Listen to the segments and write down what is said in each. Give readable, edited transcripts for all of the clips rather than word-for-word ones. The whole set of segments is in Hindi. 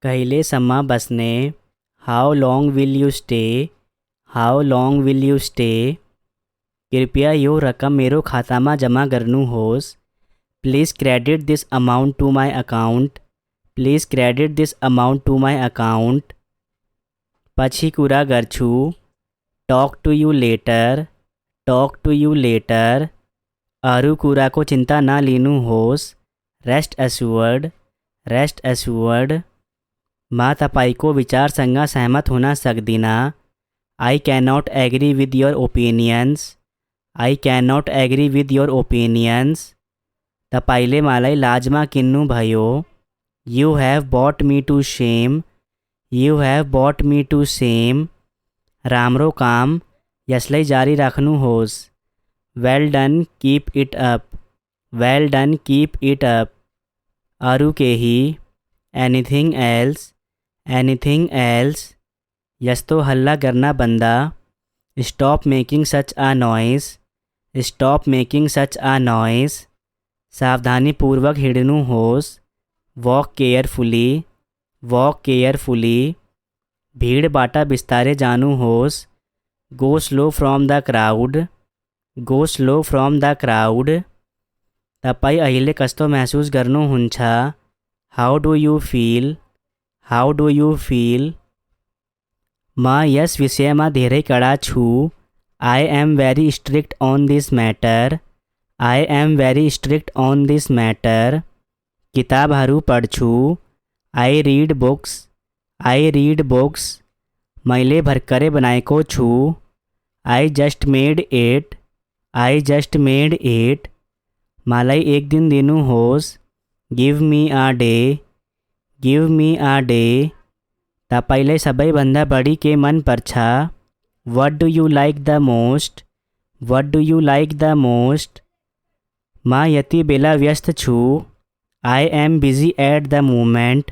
कहिलेसम्म बस्ने? How long will you stay? How long will you stay? कृपया यो रकम मेरो खातामा जमा गर्नुहोस्। Please credit this amount to my account. Please credit this amount to my account. पछि कुरा गर्छु। Talk to you later. Talk to you later. अरू कुराको चिन्ता नलिनुहोस्। Rest assured. Rest assured. म तपाईँको विचारसँग सहमत हुन सक्दिनँ। I can not agree with your opinions. I can not agree with your opinions. तपाईँले मलाई लाजमा किन्नुभयो। You have bought me to shame. You have bought me to shame. राम्रो काम, यसलाई जारी राख्नुहोस्। Well done, keep it up. Well done, keep it up. अरू केही? Anything else. Anything else. यस्तो हल्ला गर्न बन्द। Stop making such a noise. Stop making such a noise. सावधानीपूर्वक हिँड्नुहोस्। Walk carefully. Walk carefully. भीडबाट बिस्तारै जानुहोस्। Go slow from the crowd. Go slow from the crowd. तपाईँ अहिले कस्तो महसुस गर्नुहुन्छ? How do you feel? How do you feel? म यस विषयमा धेरै कडा छु। I am very strict on this matter. I am very strict on this matter. किताबहरू पढ्छु। I read books. I read books. मैले भर्खरै बनाएको छु। I just made it. I just made it. मलाई एक दिन दिनुहोस्। Give me a day. Give me a day. तपाईँलाई सबैभन्दा बढी के मन पर्छ? What do you like the most? What do you like the most? म यति बेला व्यस्त छु। I am busy at the moment.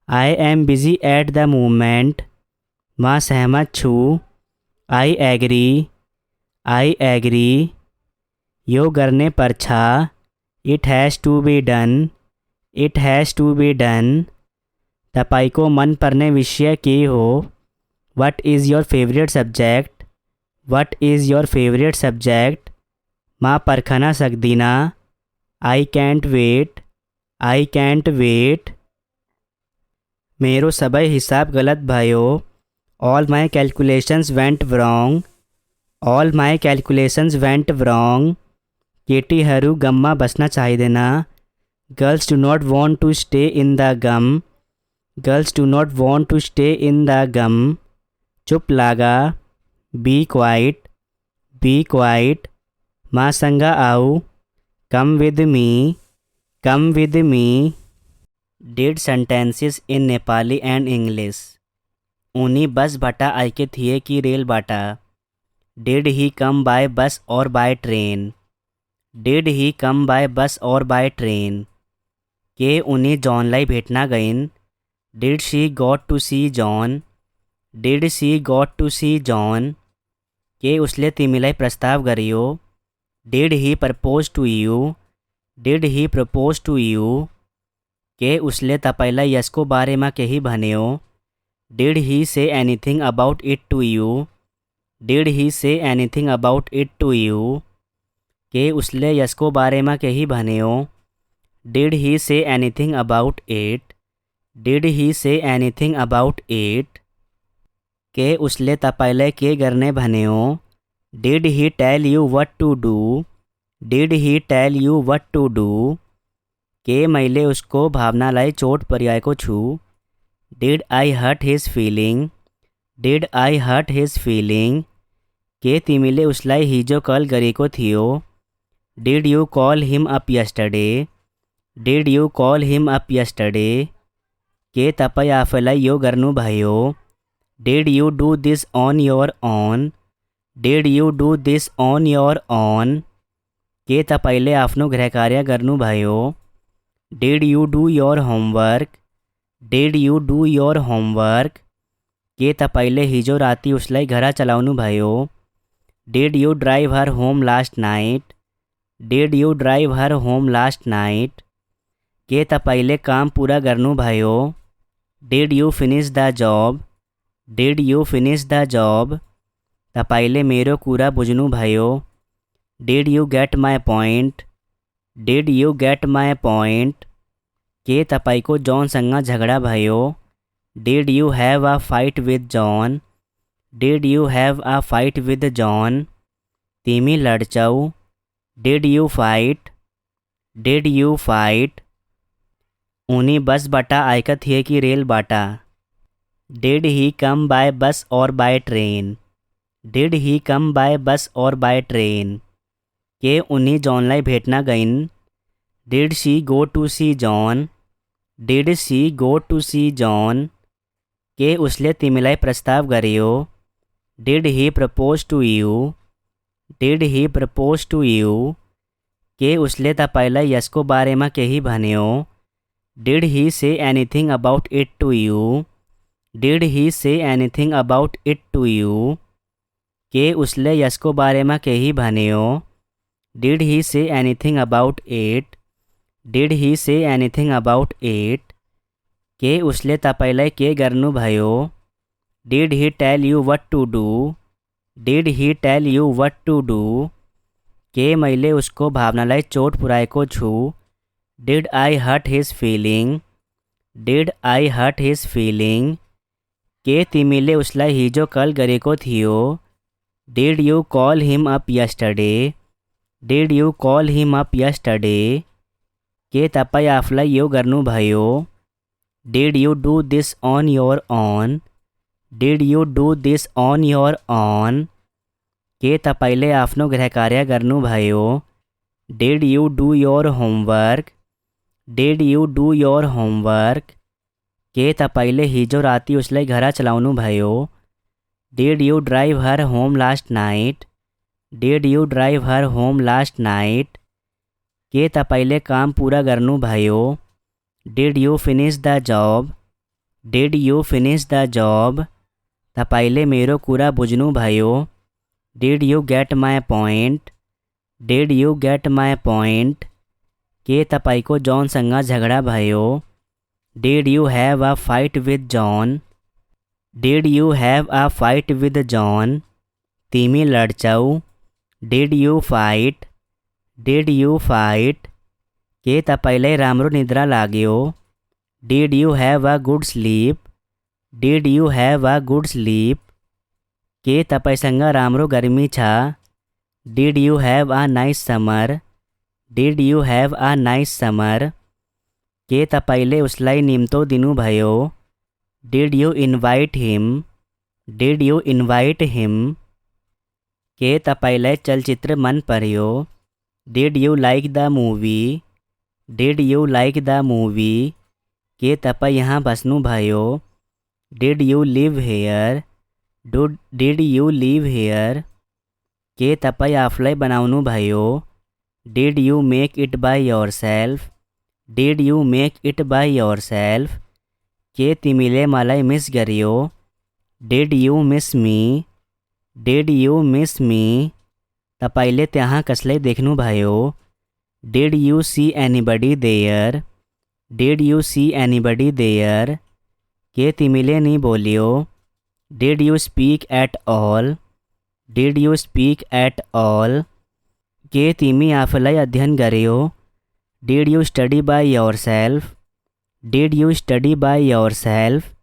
I am busy at the moment. म सहमत छु। I agree. I agree. यो गर्ने पर्छ। It has to be done. It has to be done. तपाईँको मनपर्ने विषय के हो? What is your favourite subject? What is your favourite subject? म पर्खन सक्दिनँ। I can't wait. I can't wait. मेरो सबै हिसाब गलत भयो। All my calculations went wrong। All my calculations went wrong। केटीहरू गममा बस्न चाहिँदैन। Girls do not want to stay in the gum. Girls do not want to stay in the गम। चुप लागा। Be quiet. Be quiet. मसँग आऊ। Come with me. Come with me. Did sentences in Nepali and English. उनी बस बटा आइके थिए कि रेल बाटा। Did he come by bus और by train. Did he come by bus और बाय ट्रेन। के उनी जॉनलाई भेट्न गइन्। Did she got to see John. Did she got to see John. के उसले तिमीलाई प्रस्ताव गर्यो। Did he propose to you. Did he propose to you. के उसले तपाईँलाई यसको बारेमा केही भन्यो। Did he say anything about it to you. Did he say anything about it to you. के उसले यसको बारेमा केही भन्यो। Did he say anything about it. Did he say anything about it. के उसले तपाईँलाई के गर्ने भन्यो। Did he tell you what to do. Did he tell you what to do. के मैले उसको भावनालाई चोट पुर्याएको छु। Did I hurt his feeling. Did I hurt his feeling. के तिमीले उसलाई हिजो कल गरेको थियो। Did you call him up yesterday. Did you call him up yesterday. के तपाईँ आफैलाई यो गर्नुभयो। Did you do this on your own. Did you do this on your own. के तपाईँले आफ्नो गृहकार्य गर्नुभयो। Did you do your homework. Did you do your homework. के तपाईँले हिजो राति उसलाई घर चलाउनुभयो। Did you drive her home last night. Did you drive her home last night. के तपाईँले काम पुरा गर्नुभयो। Did you finish the job, did you finish the job, तपाईले मेरो कुरा बुझ्नु भयो। Did you get my point, did you get my point, के तपाईको जॉनसँग झगडा भयो। Did you have a fight with John, did you have a fight with John, तिमी लड्छौ। Did you fight, did you fight, उनी बसबाट आएका थिए कि रेलबाट। Did he come by bus और by train, did he come by bus और बाय ट्रेन, के उनी जॉनलाई भेट्न गइन्। Did she go to see John, did she go to see John, के उसले तिमीलाई प्रस्ताव गर्यो। Did he propose to you, did he propose to you, के उसले तपाईलाई यसको बारेमा केही भन्यो। Did he say anything about it to you, did he say anything about it to you, के उसले यसको बारेमा केही भन्यो। Did he say anything about it, did he say anything about it, के उसले तपाईलाई के गर्नुभयो। Did he tell you what to do, did he tell you what to do, के मैले उसको भावनालाई चोट पुर्याएको छु। Did I hurt his feeling, did I hurt his feeling, के तिमीले उसलाई हिजो कल गरेको थियो। Did you call him up yesterday, did you call him up yesterday, के तपाईँ आफूलाई यो गर्नुभयो। Did you do this on your own, did you do this on your own, के तपाईले आफ्नो गृहकार्य गर्नुभयो। Did you do your homework, did you do your homework, के तपाईले हिजो राति उसलाई घर चलाउनु भयो। Did you drive her home last night, did you drive her home last night, के तपाईले काम पुरा गर्नुभयो। Did you finish the job, did you finish the job, तपाईले मेरो कुरा बुझ्नुभयो। Did you get my point, did you get my point, के तपाईको जॉनसँग झगडा भयो। Did you have a fight with John, did you have a fight with John, तिमी लड्छौ। Did you fight, did you fight, के तपाईलाई राम्रो निद्रा लाग्यो। Did you have a good sleep, did you have a good sleep, के तपाईसँग राम्रो गर्मी छ। Did you have a nice summer, did you have a nice summer, के तपाईले उसलाई निम्तो दिनुभयो। Did you invite him, did you invite him, के तपाईलाई चलचित्र मन पर्यो। Did you like the movie, did you like the movie, के तपाईँ यहाँ बस्नुभयो। Did you live here, did you live here, के तपाईँ आफूलाई बनाउनुभयो। Did you make it by yourself, did you make it by yourself, के तिमीले मलाई मिस गर्यो। Did you miss me, did you miss me, तपाईले त्यहाँ कसलाई देख्नुभयो। Did you see anybody there, did you see anybody there, के तिमीले नि बोल्यो। Did you speak at all, did you speak at all, के तिमी आफूलाई अध्ययन गर्यो। Did you study by yourself, did you study by yourself,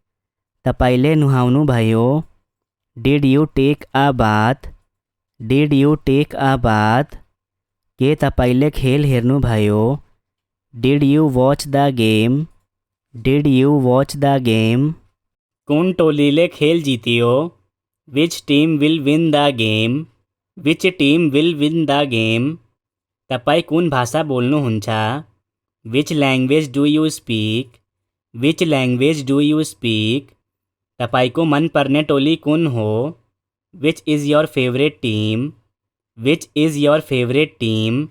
तपाईले नुहाउनुभयो। Did you take a bath, did you take a bath, के तपाईले खेल हेर्नुभयो। Did you watch the game, did you watch the game, कुन टोलीले खेल जित्यो। Which team will win the game, which team will win the game, तपाईँ कुन भाषा बोल्नुहुन्छ। Which language do you speak, which language do you speak, तपाईको मनपर्ने टोली कुन हो। Which is your favourite team, which is your favourite team,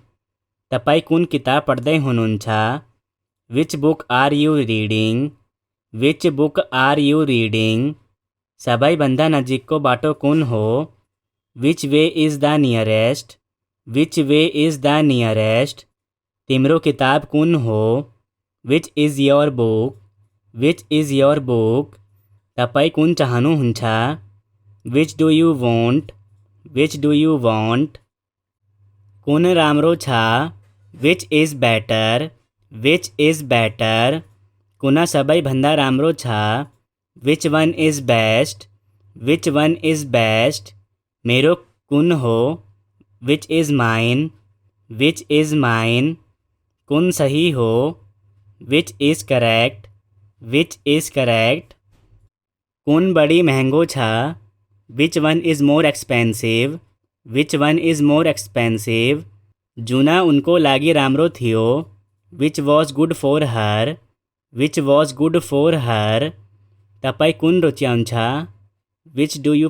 तपाईँ कुन किताब पढ्दै हुनुहुन्छ। Which book are you reading, which book are you reading, सबैभन्दा नजिकको बाटो कुन हो। Which way is the nearest, which way is the nearest, तिम्रो किताब कुन हो। Which is your book, which is your book तपाईँ कुन चाहनुहुन्छ विच डु यु वॉन्ट कुन राम्रो छ विच इज़ बेटर कुन सबैभन्दा राम्रो छ विच वन इज़ बेस्ट मेरो कुन हो विच इज़ माइन कुन सही हो विच इज़ करेक्ट कुन बड़ी महंगो छ which one is more expensive जुना उनको लागि राम्रो थियो which was good for her तपाईँ कुन रुचाउँछ विच डु यु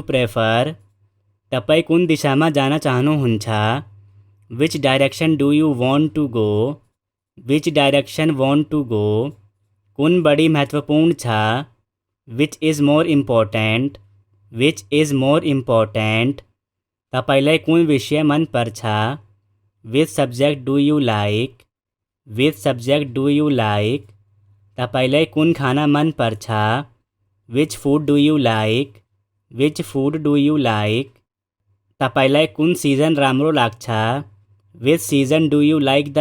प्रेफर तपाईँ कुन दिशामा जान चाहनुहुन्छ which direction do you want to go कुन बड़ी महत्वपूर्ण छ विच इज़ मोर इम्पोर्टेंट तपाईलाई कुन विषय मन पर्छ which subject do you like तपाईलाई कुन खाना मन पर्छ which food do you like तपाईलाई कुन सिजन राम्रो लाग्छ which season do you like the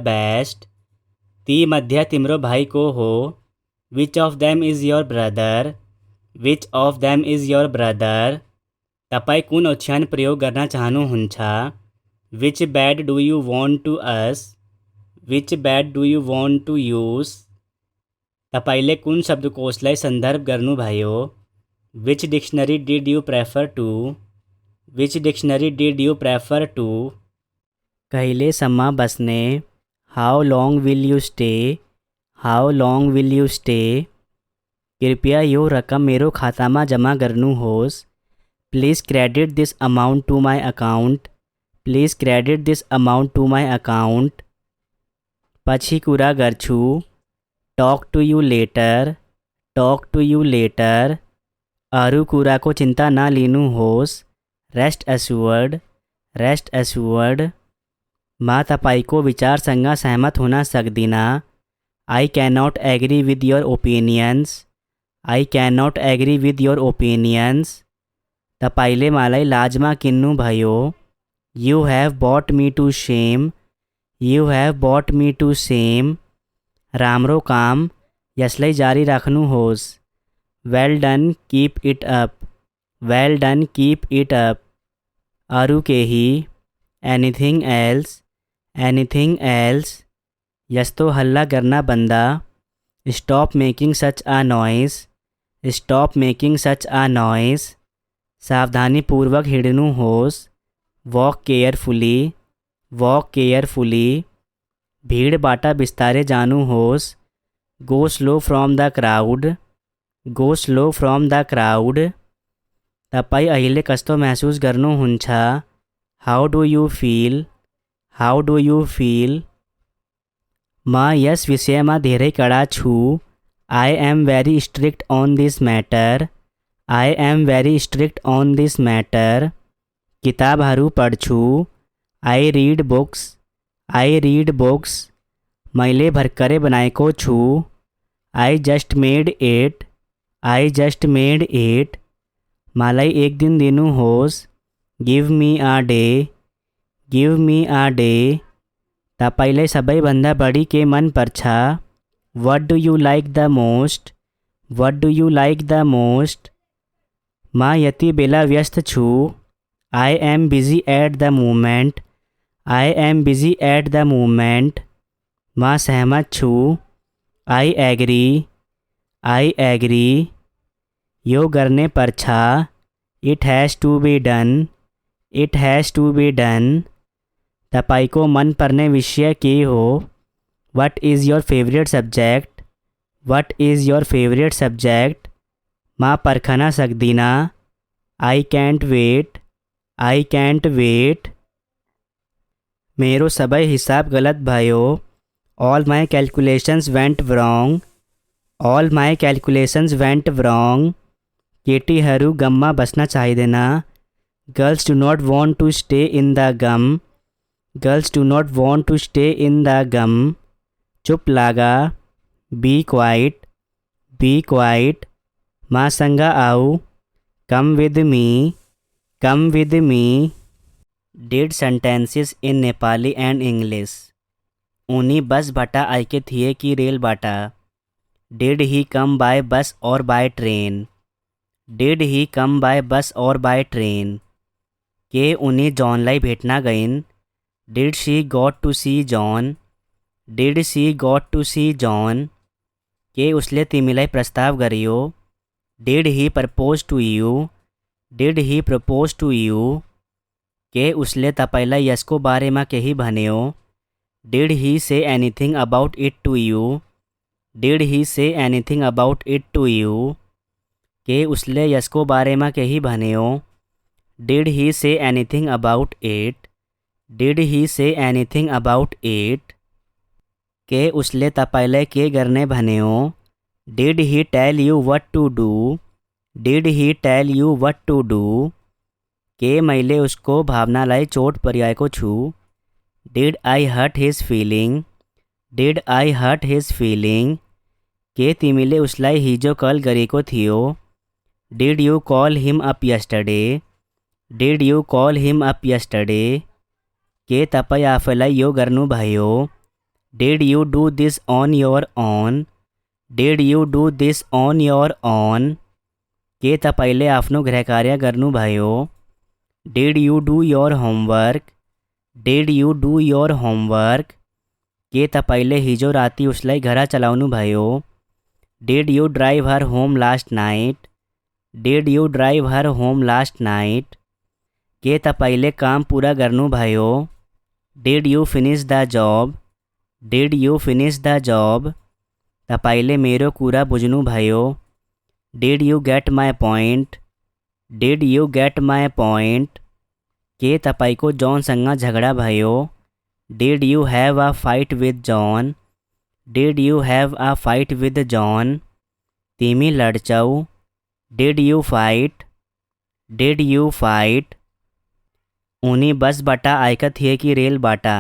best ती मध्य तिम्रो भाइ को हो which of them is your brother तपाईँ कुन ओछ्यान प्रयोग गर्न चाहनुहुन्छ which bed do you want to use तपाईले कुन शब्दकोशलाई सन्दर्भ गर्नुभयो which dictionary did you prefer to कहिलेसम्म बस्ने how long will you stay कृपया यो रकम मेरो खातामा जम्मा गर्नुहोस् please credit this amount to my account पछि कुरा गर्छु टॉक टू यू लेटर अरू कुराको चिन्ता नलिनुहोस् रेस्ट एस्योर्ड म तपाईको विचारसँग सहमत हुन सक्दिनँ I cannot agree with your opinions तपाईले मलाई लाजमा किन्नुभयो you have bought me to same राम्रो काम यसलाई जारी राख्नुहोस् well done keep it up अरू केही एनीथिंग एल्स यस्तो हल्ला गर्न बन्द stop making such a noise सावधानीपूर्वक हिँड्नुहोस् वॉक केयरफुली भीडबाट बिस्तारै जानुहोस् go slow from the crowd तपाईँ अहिले कस्तो महसुस गर्नुहुन्छ हाउ डू यू फील म यस विषयमा धेरै कडा छु I am very strict on this matter किताबहरू पढ्छु आई रीड बुक्स मैले भर्खरै बनाएको छु आई जस्ट मेड इट मलाई एक दिन दिनुहोस् गिव मी अ डे तपाईलाई सबैभन्दा बढी के मन पर्छ what do you like the most म यति बेला व्यस्त छु I am busy at the moment म सहमत छु आई एग्री यो गर्ने पर्छ it has to be done तपाईको मन पर्ने विषय के हो what is your favourite subject म पर्खन सक्दिनँ आई कैंट वेट मेरो सबै हिसाब गलत भयो all my calculations went wrong केटीहरू गममा बस्न चाहिँदैन girls do not want to stay in the gum girls do not want to stay in the गम। चुप लागा। Be quiet. Be quiet. माँ संगा आओ। Come with me. Come with me. Did sentences in Nepali and English. उनी बस भटा आइके थिए की रेल बाटा। Did he come by bus और by train. Did he come by bus और बाय ट्रेन। के उन्हीं जॉन लाई भेटना गईन। Did she got to see John. Did she got to see John. के उसले तिमिलाई प्रस्ताव गरियो। Did he propose to you. Did he propose to you. के उसले तपाईलाई यसको बारेमा केही भन्यो। Did he say anything about it to you. Did he say anything about it to you. के उसले यसको बारेमा केही भन्यो। Did he say anything about it. Did he say anything about it. के उसले तपाईलाई के गर्ने भन्यो। Did he tell you what to do. Did he tell you what to do. के मैले उसको भावनालाई चोट पुर्याएको छु। Did I hurt his feeling. Did I hurt his feeling. के तिमीले उसलाई हिजो कल गरेको थियो। Did you call him up yesterday. Did you call him up yesterday. के तपाईँ आफैलाई यो गर्नुभयो। Did you do this on your own. Did you do this on your own. के तपाईले आफ्नो गृहकार्य गर्नुभयो। Did you do your homework. Did you do your homework. के तपाईले हिजो राति उसलाई घर चलाउनुभयो। Did you drive her home last night. Did you drive her home last night. के तपाईले काम पुरा गर्नुभयो। Did you finish the job. Did you finish the job. तपाईले मेरो कुरा बुझ्नुभयो। Did you get my point. Did you get my point. के तपाईको जॉनसँग झगडा भयो। Did you have a fight with John. Did you have a fight with John. तिमी लड्छौ। Did you fight. Did you fight. उनी बस बटा आएका थिए कि रेल बाटा।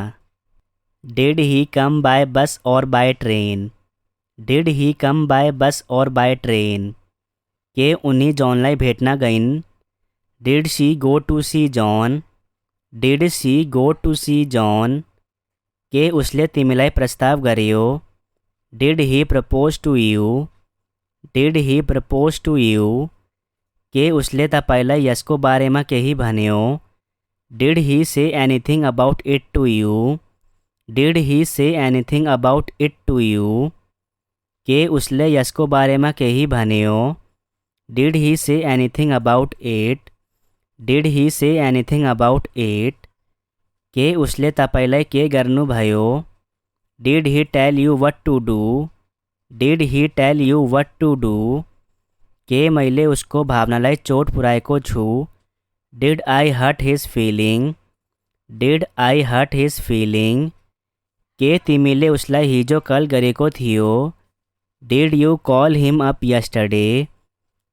Did he come by bus और by train. Did he come by bus और बाय ट्रेन। के उनी जॉनलाई भेट्न गइन्। Did she go to see John. Did she go to see John. के उसले तिमीलाई प्रस्ताव गर्यो। Did he propose to you. Did he propose to you. के उसले तपाईलाई यसको बारेमा केही भन्यो। Did he say anything about it to you. Did he say anything about it to you. के उसले यसको बारेमा केही भन्यो। Did he say anything about it. Did he say anything about it. के उसले तपाईलाई के गर्नुभयो। Did he tell you what to do. Did he tell you what to do. के मैले उसको भावनालाई चोट पुर्याएको छु। Did I hurt his feeling. Did I hurt his feeling. के तिमीले उसलाई हिजो कल गरेको थियो। Did you call him up yesterday.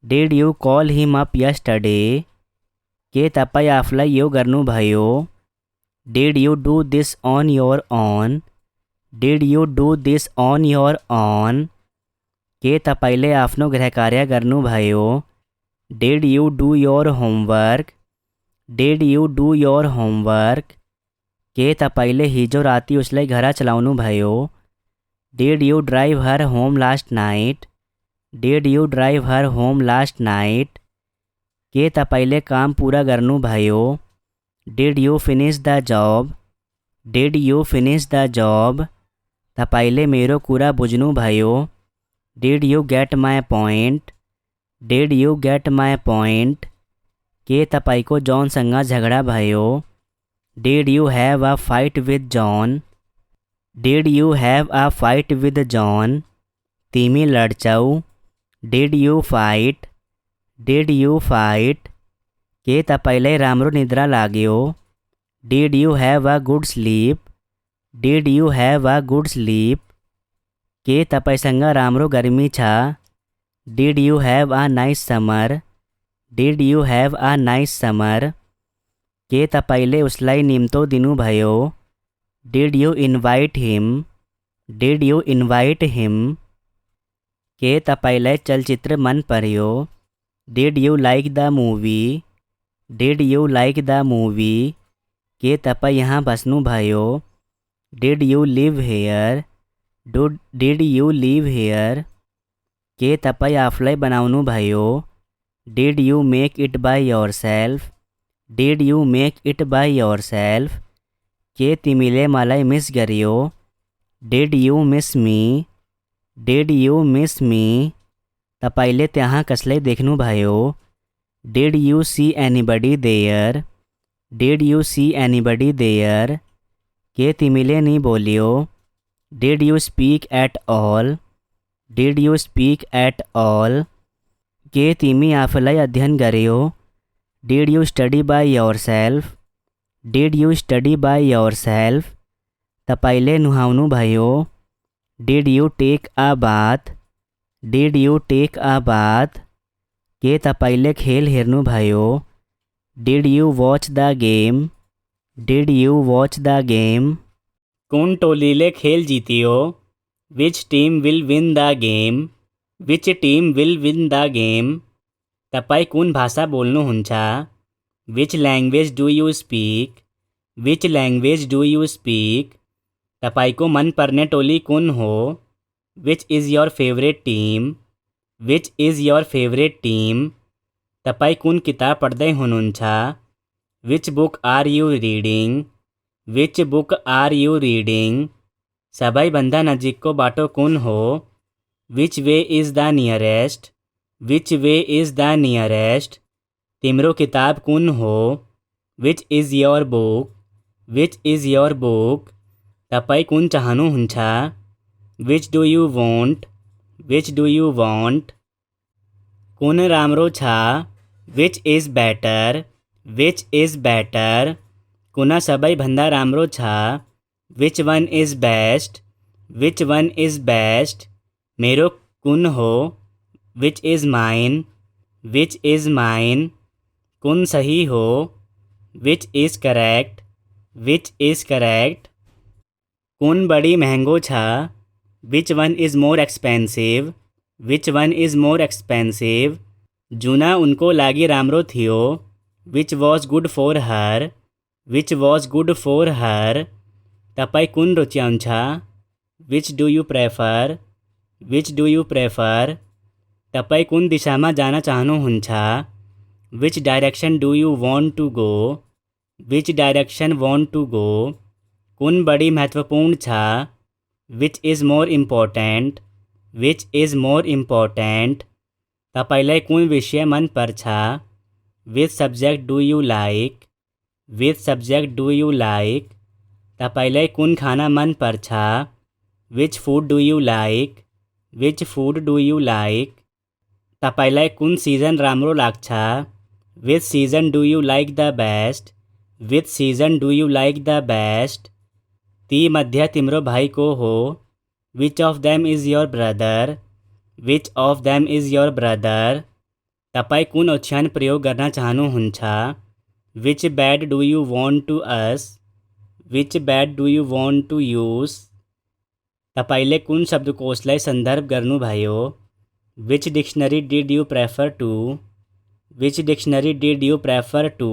Did you call him up yesterday. के तपाईँ आफूलाई यो गर्नुभयो। Did you do this on your own. Did you do this on your own. के तपाईले आफ्नो गृहकार्य गर्नुभयो। Did you do your homework. Did you do your homework. के तपाईले हिजो राति उसलाई घर चलाउनुभयो। Did you drive her home last night. Did you drive her home last night. के तपाईले काम पुरा गर्नुभयो। Did you finish the job. Did you finish the job. तपाईले मेरो कुरा बुझ्नुभयो। Did you get my point. Did you get my point. के तपाईको जॉनसँग झगडा भयो। Did you have a fight with John. Did you have a fight with John. तिमी लड्छौ। Did you fight. Did you fight. के तपाईलाई राम्रो निद्रा लाग्यो। Did you have a good sleep. Did you have a good sleep. के तपाईसँग राम्रो गर्मी छ। Did you have a nice summer. Did you have a nice summer. के तपाईले उसलाई निम्तो दिनुभयो। Did you invite him, did you invite him. के तपाईलाई चलचित्र मन पर्यो, did you like the movie, did you like the movie. के तपाईँ यहाँ बस्नुभयो, did you live here, did you live here. के तपाईँ आफूलाई बनाउनुभयो, did you make it by yourself, did you make it by yourself. के तिमीले मलाई मिस गर्यो, did you miss me, did you miss me. तपाईले त्यहाँ कसलाई देख्नुभयो, did you see anybody there, did you see anybody there. के तिमीले नि बोल्यो, did you speak at all, did you speak at all. के तिमी आफूलाई अध्ययन गर्यो, did you study by yourself, did you study by yourself. तपाईले नुहाउनुभयो, did you take a bath, did you take a bath. के तपाईले खेल हेर्नुभयो, did you watch the game, did you watch the game. कुन टोलीले खेल जित्यो, which team will win the game, which team will win the game. तपाईँ कुन भाषा बोल्नुहुन्छ, which language do you speak, which language do you speak. तपाईको मनपर्ने टोली कुन हो, which is your favourite team, which is your favourite team. तपाईँ कुन किताब पढ्दै हुनुहुन्छ, which book are you reading, which book are you reading. सबैभन्दा नजिकको बाटो कुन हो, which way is the nearest, which way is the nearest. तिम्रो किताब कुन हो, which is your book, which is your book. तपाईँ कुन चाहनुहुन्छ, which do you want, which do you want. कुन राम्रो छ, which is better, which is better. कुन सबैभन्दा राम्रो छ, which one is best, which one is best. मेरो कुन हो, which is mine, which is mine. कुन सही हो, which is correct, which is correct. कुन बढी महँगो छ, which one is more expensive, which one is more expensive. जुना उनको लागि राम्रो थियो, which was good for her, which was good for her. तपाईँ कुन रुचाउँछ, which do you prefer, which do you prefer. तपाईँ कुन दिशामा जान चाहनुहुन्छ, which direction do you want to go, which direction want to go. कुन बढी महत्त्वपूर्ण छ, which is more important, which is more important. तपाईलाई कुन विषय मन पर्छ, which subject do you like, which subject do you like. तपाईलाई कुन खाना मन पर्छ, which food do you like, which food do you like. तपाईलाई कुन सिजन राम्रो लाग्छ, which season do you like the best, which season do you like the best. ती मध्ये तिम्रो भाइ को हो, which of them is your brother, which of them is your brother. तपाईँ कुन ओछ्यान प्रयोग गर्न चाहनुहुन्छ, which bed do you want to use, which bed do you want to use. तपाईले कुन शब्दकोशलाई सन्दर्भ गर्नुभयो, which dictionary did you prefer to, which dictionary did you prefer to.